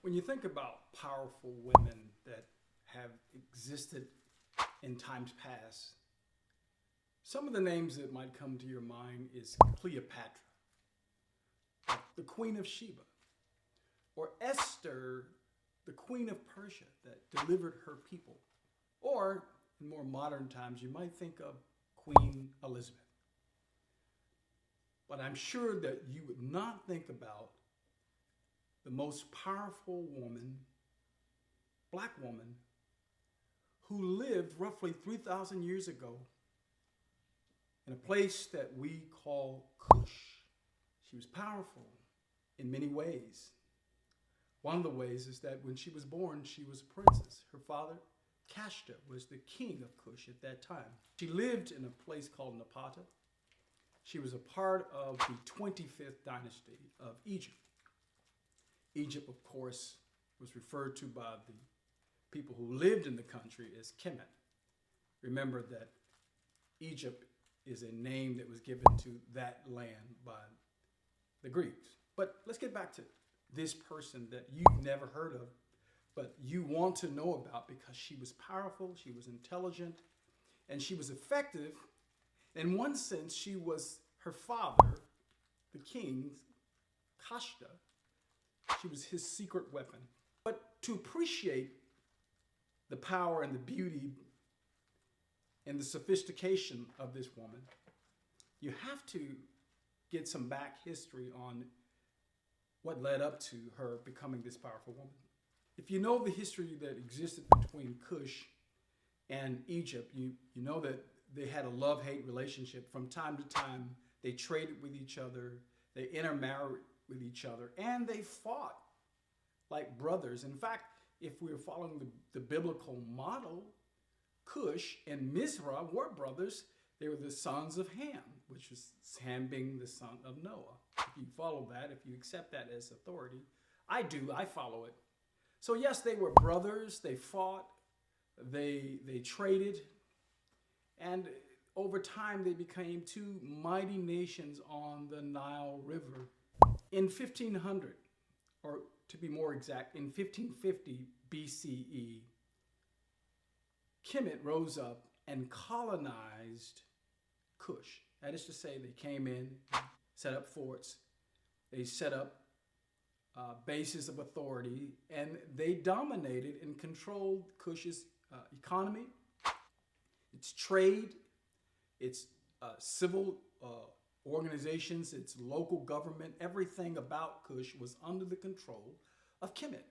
When you think about powerful women that have existed in times past, some of the names that might come to your mind is Cleopatra, the Queen of Sheba, or Esther, the Queen of Persia that delivered her people. Or in more modern times, you might think of Queen Elizabeth. But I'm sure that you would not think about the most powerful woman, black woman, who lived roughly 3,000 years ago in a place that we call Kush. She was powerful in many ways. One of the ways is that when she was born, she was a princess. Her father, Kashta, was the king of Kush at that time. She lived in a place called Napata. She was a part of the 25th dynasty of Egypt. Egypt, of course, was referred to by the people who lived in the country as Kemet. Remember that Egypt is a name that was given to that land by the Greeks. But let's get back to this person that you've never heard of, but you want to know about because she was powerful, she was intelligent, and she was effective. In one sense, she was her father, the king, Kashta. She was his secret weapon. But to appreciate the power and the beauty and the sophistication of this woman, you have to get some back history on what led up to her becoming this powerful woman. If you know the history that existed between Kush and Egypt, you know that they had a love-hate relationship. From time to time, they traded with each other, they intermarried with each other, and they fought like brothers. In fact, if we were following the biblical model, Kush and Mizrah were brothers. They were the sons of Ham, which was Ham being the son of Noah. If you follow that, if you accept that as authority, I do, I follow it. So yes, they were brothers, they fought, they traded, and over time they became two mighty nations on the Nile River. In 1500, or to be more exact, in 1550 BCE, Kemet rose up and colonized Kush. That is to say, they came in, set up forts, they set up bases of authority, and they dominated and controlled Kush's economy, its trade, its civil organizations, its local government. Everything about Kush was under the control of Kemet.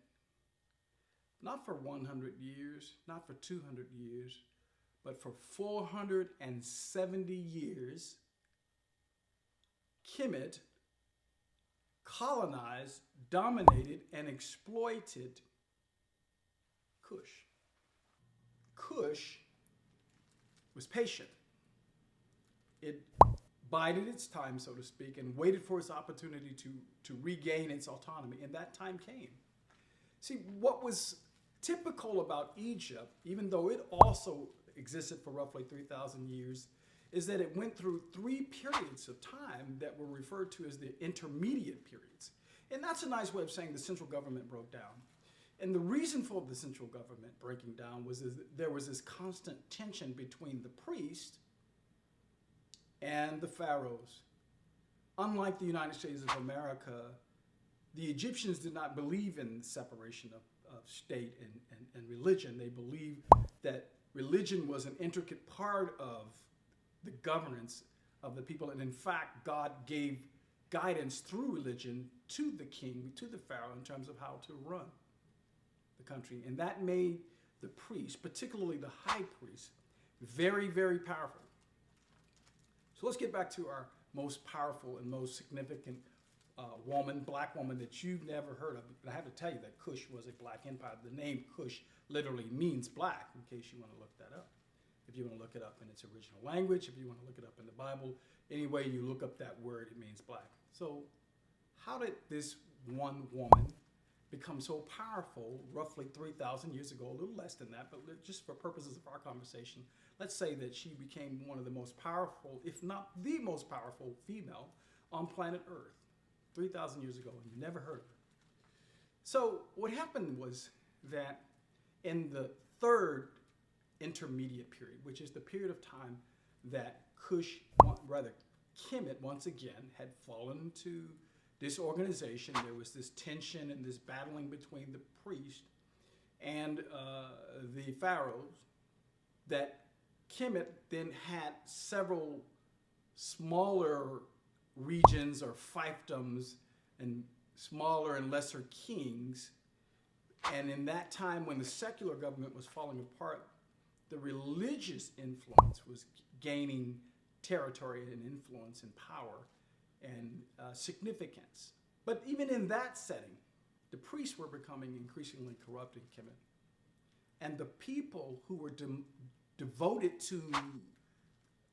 Not for 100 years, not for 200 years, but for 470 years, Kemet colonized, dominated, and exploited Kush. Kush was patient. It bided its time, so to speak, and waited for its opportunity to regain its autonomy, and that time came. See, what was typical about Egypt, even though it also existed for roughly 3,000 years, is that it went through three periods of time that were referred to as the intermediate periods. And that's a nice way of saying the central government broke down. And the reason for the central government breaking down was that there was this constant tension between the priest and the pharaohs. Unlike the United States of America, the Egyptians did not believe in the separation of state and religion. They believed that religion was an intricate part of the governance of the people. And in fact, God gave guidance through religion to the king, to the pharaoh, in terms of how to run the country. And that made the priest, particularly the high priest, very, very powerful. So let's get back to our most powerful and most significant woman, black woman that you've never heard of. But I have to tell you that Kush was a black empire. The name Kush literally means black, in case you want to look that up. If you want to look it up in its original language, if you want to look it up in the Bible, any way you look up that word, it means black. So how did this one woman become so powerful roughly 3,000 years ago, a little less than that, but just for purposes of our conversation, let's say that she became one of the most powerful, if not the most powerful female on planet Earth 3,000 years ago, and you never heard of her. So what happened was that in the third intermediate period, which is the period of time that Kemet once again had fallen into disorganization. There was this tension and this battling between the priest and the pharaohs, that Kemet then had several smaller regions or fiefdoms and smaller and lesser kings. And in that time when the secular government was falling apart, the religious influence was gaining territory and influence and power and significance. But even in that setting, the priests were becoming increasingly corrupt in Kemet. And the people who were devoted to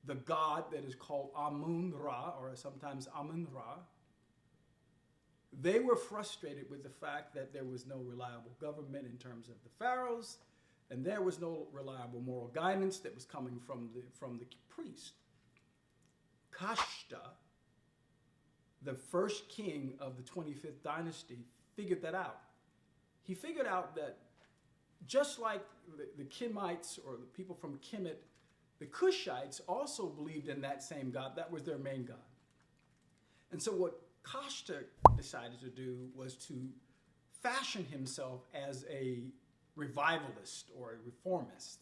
the god that is called Amun-Ra, or sometimes Amun-Ra, they were frustrated with the fact that there was no reliable government in terms of the pharaohs, and there was no reliable moral guidance that was coming from the priest. Kashta, the first king of the 25th dynasty, figured that out. He figured out that just like the Kemites or the people from Kemet, the Kushites also believed in that same god. That was their main god. And so what Kashta decided to do was to fashion himself as a revivalist or a reformist,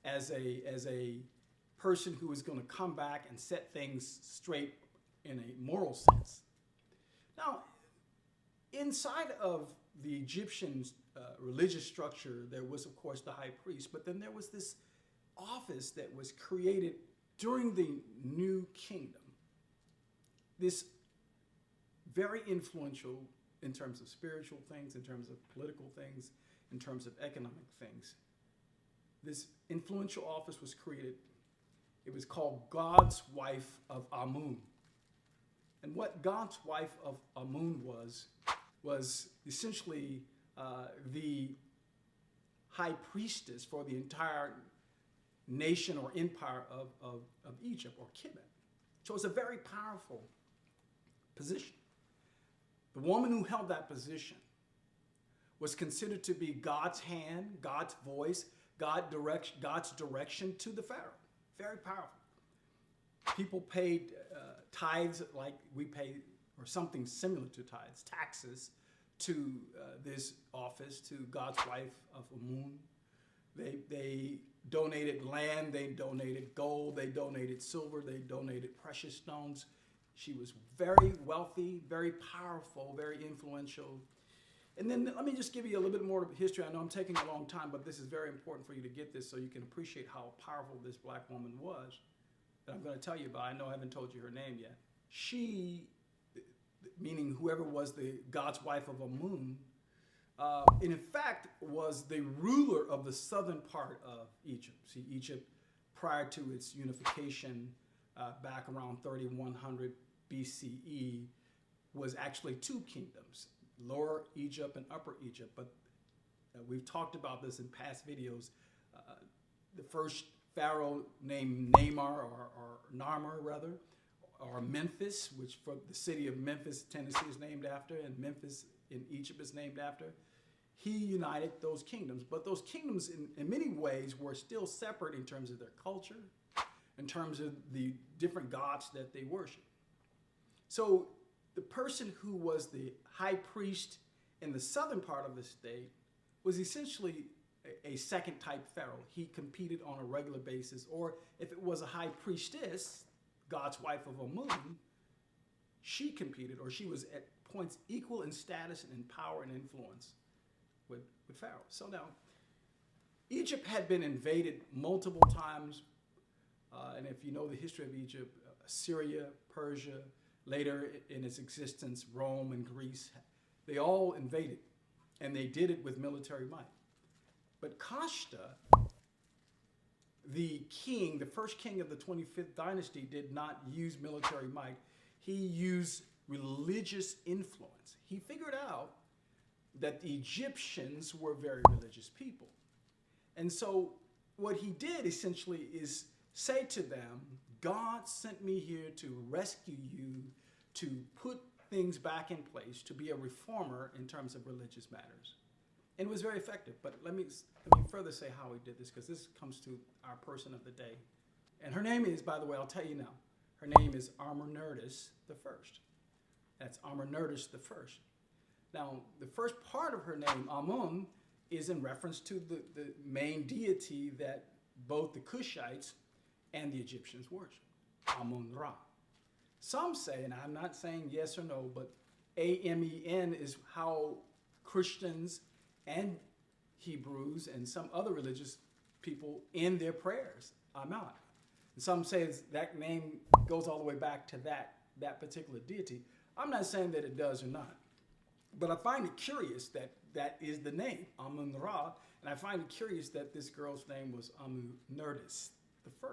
as a person who was going to come back and set things straight in a moral sense. Now, inside of the Egyptian religious structure, there was, of course, the high priest, but then there was this office that was created during the New Kingdom. This very influential in terms of spiritual things, in terms of political things, in terms of economic things. This influential office was created. It was called God's wife of Amun. And what God's wife of Amun was essentially the high priestess for the entire nation or empire of Egypt, or Kemet. So it's a very powerful position. The woman who held that position was considered to be God's hand, God's voice, God's direction to the Pharaoh. Very powerful. People paid tithes like we pay, or something similar to tithes, taxes, to this office, to God's wife of Amun. They donated land, they donated gold, they donated silver, they donated precious stones. She was very wealthy, very powerful, very influential. And then let me just give you a little bit more of history. I know I'm taking a long time, but this is very important for you to get this so you can appreciate how powerful this black woman was that I'm going to tell you about. I know I haven't told you her name yet. She, meaning whoever was the God's wife of Amun, in fact was the ruler of the southern part of Egypt. See, Egypt, prior to its unification back around 3100 BCE, was actually two kingdoms, Lower Egypt and Upper Egypt. But we've talked about this in past videos. The first pharaoh named Namar, or Narmer rather, or Memphis, which for the city of Memphis, Tennessee is named after, and Memphis in Egypt is named after. He united those kingdoms, but those kingdoms in many ways were still separate in terms of their culture, in terms of the different gods that they worship. So the person who was the high priest in the southern part of the state was essentially a second type pharaoh. He competed on a regular basis, or if it was a high priestess, God's wife of Amun, she competed, or she was at points equal in status and in power and influence with Pharaoh. So now, Egypt had been invaded multiple times, and if you know the history of Egypt, Syria, Persia, later in its existence, Rome and Greece, they all invaded, and they did it with military might. But Kashta, the king, the first king of the 25th dynasty, did not use military might. He used religious influence. He figured out that the Egyptians were very religious people. And so what he did essentially is say to them, God sent me here to rescue you, to put things back in place to be a reformer in terms of religious matters. And it was very effective. But let me further say how he did this, because this comes to our person of the day. And her name is, by the way, I'll tell you now, her name is Amenirdis I. That's Amenirdis I. Now, the first part of her name, Amun, is in reference to the main deity that both the Kushites and the Egyptians worship, Amun-Ra. Some say, and I'm not saying yes or no, but Amen is how Christians and Hebrews and some other religious people end their prayers, Amen. And some say that name goes all the way back to that particular deity. I'm not saying that it does or not, but I find it curious that that is the name, Amun-Ra, and I find it curious that this girl's name was Amenirdis I.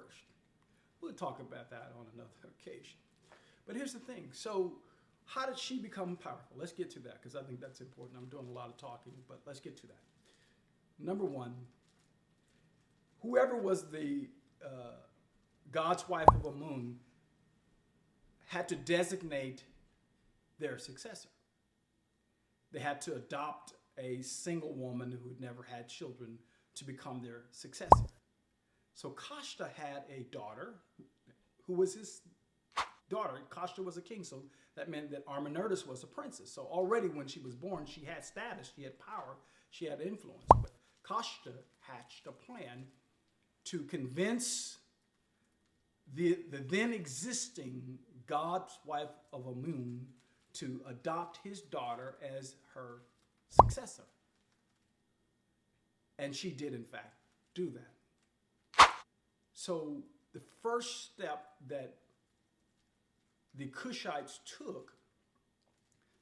We'll talk about that on another occasion. But here's the thing. So how did she become powerful? Let's get to that, because I think that's important. I'm doing a lot of talking, but let's get to that. Number one, whoever was the God's wife of Amun had to designate their successor. They had to adopt a single woman who had never had children to become their successor. So Kashta had a daughter who was his daughter. Kashta was a king, so that meant that Amenirdis was a princess. So already when she was born, she had status, she had power, she had influence. But Kashta hatched a plan to convince the then existing God's wife of Amun to adopt his daughter as her successor. And she did, in fact, do that. So the first step that the Kushites took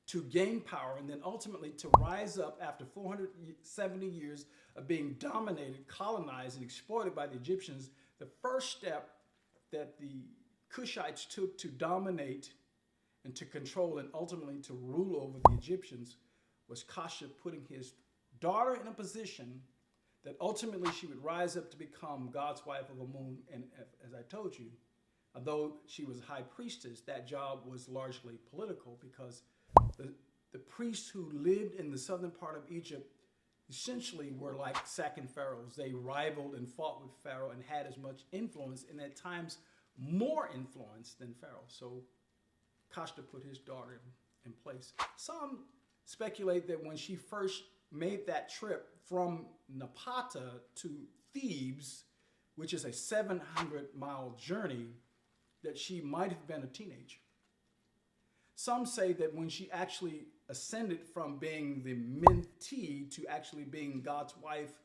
to gain power and then ultimately to rise up after 470 years of being dominated, colonized, and exploited by the Egyptians, the first step that the Kushites took to dominate and to control and ultimately to rule over the Egyptians was Kashta putting his daughter in a position that ultimately she would rise up to become God's wife of Amun. And as I told you, although she was a high priestess, that job was largely political, because the priests who lived in the southern part of Egypt essentially were like second pharaohs. They rivaled and fought with Pharaoh and had as much influence, and at times more influence than Pharaoh. So Kashta put his daughter in place. Some speculate that when she first made that trip from Napata to Thebes, which is a 700-mile journey, that she might have been a teenager. Some say that when she actually ascended from being the mentee to actually being God's wife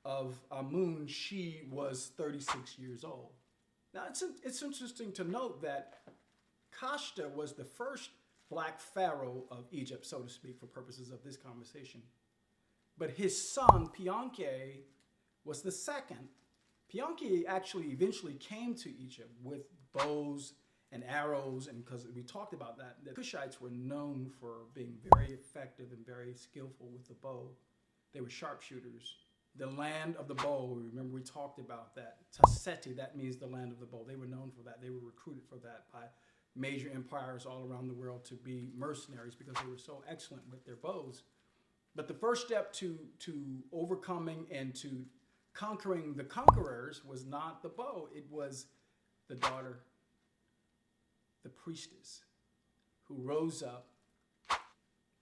of Amun, she was 36 years old. Now, it's interesting to note that Kashta was the first black pharaoh of Egypt, so to speak, for purposes of this conversation. But his son, Pianke, was the second. Pianke actually eventually came to Egypt with bows and arrows, and because we talked about that, the Kushites were known for being very effective and very skillful with the bow. They were sharpshooters. The land of the bow, remember we talked about that. Taseti, that means the land of the bow. They were known for that. They were recruited for that by major empires all around the world to be mercenaries because they were so excellent with their bows. But the first step to overcoming and to conquering the conquerors was not the bow. It was the daughter, the priestess, who rose up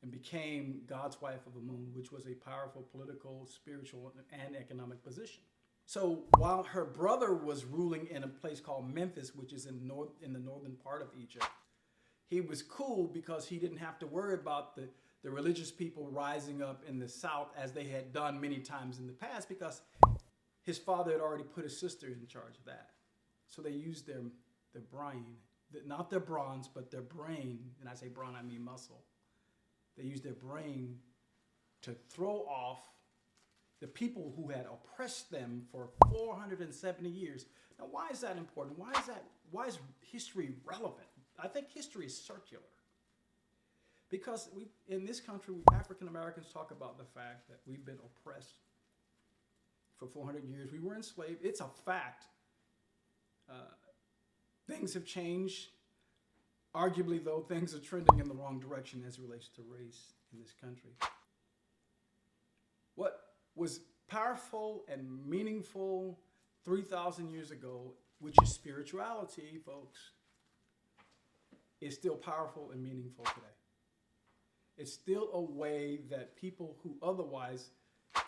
and became God's wife of Amun, which was a powerful political, spiritual, and economic position. So while her brother was ruling in a place called Memphis, which is in the northern part of Egypt, he was cool because he didn't have to worry about the religious people rising up in the south as they had done many times in the past, because his father had already put his sister in charge of that. So they used their brain, not their bronze, but their brain. And I say brawn, I mean muscle. They used their brain to throw off the people who had oppressed them for 470 years. Now, why is that important? Why is history relevant? I think history is circular. Because in this country, African Americans talk about the fact that we've been oppressed for 400 years. We were enslaved. It's a fact. Things have changed. Arguably, though, things are trending in the wrong direction as it relates to race in this country. What was powerful and meaningful 3,000 years ago, which is spirituality, folks, is still powerful and meaningful today. It's still a way that people who otherwise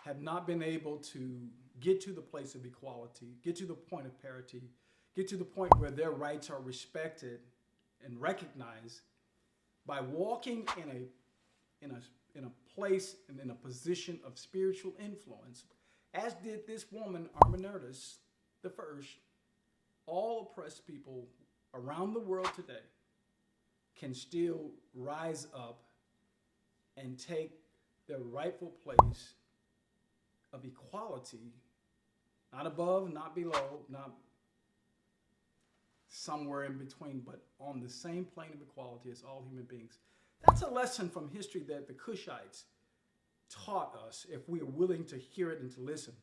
have not been able to get to the place of equality, get to the point of parity, get to the point where their rights are respected and recognized by walking in a place and in a position of spiritual influence, as did this woman, Amenirdis I. All oppressed people around the world today can still rise up and take their rightful place of equality, not above, not below, not somewhere in between, but on the same plane of equality as all human beings. That's a lesson from history that the Kushites taught us if we are willing to hear it and to listen.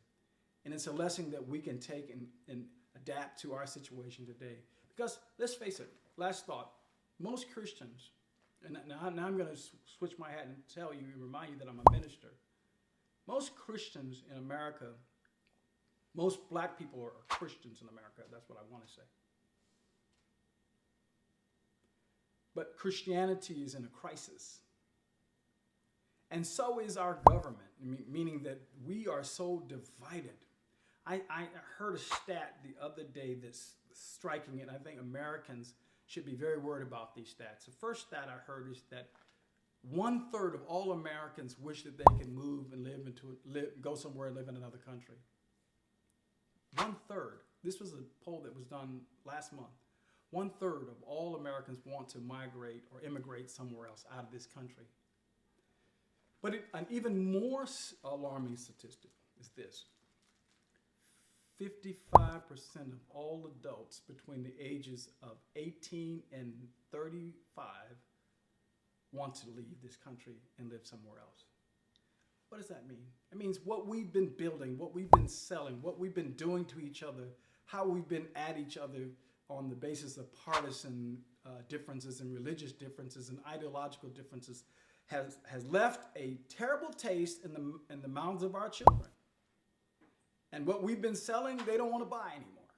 And it's a lesson that we can take and adapt to our situation today. Because let's face it, last thought, most Christians, and now I'm going to switch my hat and tell you, remind you that I'm a minister. Most Christians in America, most black people are Christians in America. That's what I want to say. But Christianity is in a crisis. And so is our government, meaning that we are so divided. I heard a stat the other day that's striking, and I think Americans should be very worried about these stats. The first stat I heard is that 1/3 of all Americans wish that they could move and go somewhere and live in another country. 1/3. This was a poll that was done last month. 1/3 of all Americans want to migrate or immigrate somewhere else out of this country. But an even more alarming statistic is this. 55% of all adults between the ages of 18 and 35 want to leave this country and live somewhere else. What does that mean? It means what we've been building, what we've been selling, what we've been doing to each other, how we've been at each other on the basis of partisan differences and religious differences and ideological differences has left a terrible taste in the mouths of our children. And what we've been selling, they don't want to buy anymore.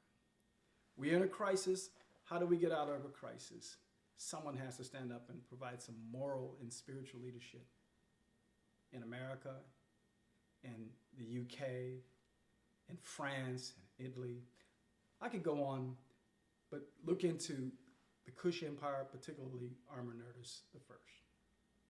We're in a crisis. How do we get out of a crisis? Someone has to stand up and provide some moral and spiritual leadership in America, in the UK, in France, in Italy. I could go on, but look into the Kush Empire, particularly Amenirdis I.